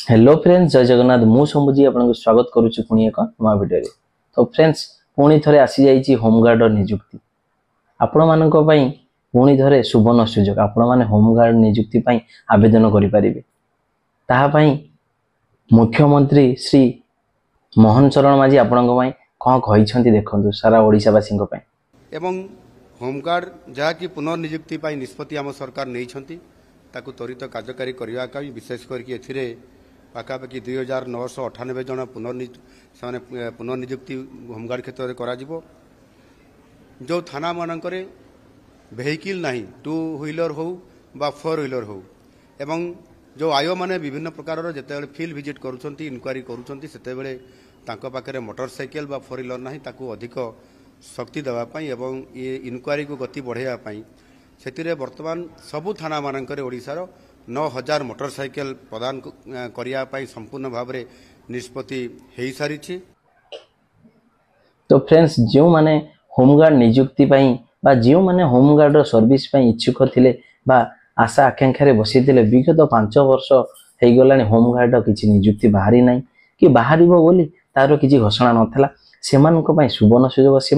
Hello friends, जय जगन्नाथ। मु शंभुजी आपको स्वागत करुच्ची पुणी एक नुआ भिडियो। तो फ्रेंड्स, पुणी थे आसी जाइए होमगार्ड नियुक्ति आपण मान पुणी थे सुवर्ण सुजोग। आपण मैंने होमगार्ड नियुक्ति आवेदन करें। मुख्यमंत्री श्री मोहन चरण माझी आपण कौन कहते देखु सारा ओडिशावासी एवं होमगार्ड जहाँकि पुनर्नियुक्ति निष्पत्ति आम सरकार नहीं त्वरित कार्यकारी करने विशेष करके पाखापाखि 2998 जन पुनर्नियुक्ति होमगार्ड क्षेत्र में करा जो थाना मानक वेहिकल ना 2 व्हीलर हो बा 4 व्हीलर हो एवं जो आयो माने विभिन्न प्रकार जिते फील्ड विजिट करुँच इनक्वारी करुँचे मोटरसाइकेल बा 4 व्हीलर ना अधिक शक्ति देवाई एवं ये इनक्वारी को गति बढ़ावाई से बर्तमान सबू थाना मानक ओडिशार 9000 मोटरसाइकेल प्रदान करने संपूर्ण भाव में निष्पत्ति हो सारी। तो फ्रेंड्स, जो माने होमगार्ड नियुक्ति जो माने होमगार्ड सर्विस इच्छुक थिले बा आशा आकांक्षा बसी विगत 5 वर्ष हो गलानी होमगार्ड किसी नियुक्ति बाहरी ना कि बाहर बोली तार किसी घोषणा नाला से सुवर्ण सुजोग से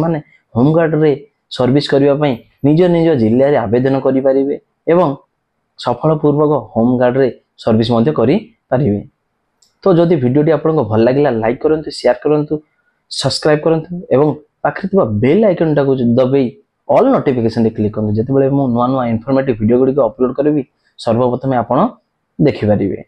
होमगार्ड रे सर्विस करने निज निज जिले में आवेदन करें एवं सफलपूर्वक होमगार्ड रे सर्विस करें। तो जदि वीडियो आपको भल लगे लाइक करूँ, शेयर करूँ, सब्सक्राइब करूँ एवं पाखे बेल आइकन टाक दबाई ऑल नोटिफिकेशन क्लिक करूँ। जिते नुआ नुआ इनफॉर्मेटिव वीडियो गुड़िक अपलोड करी सर्वप्रथम आप देखिपारे।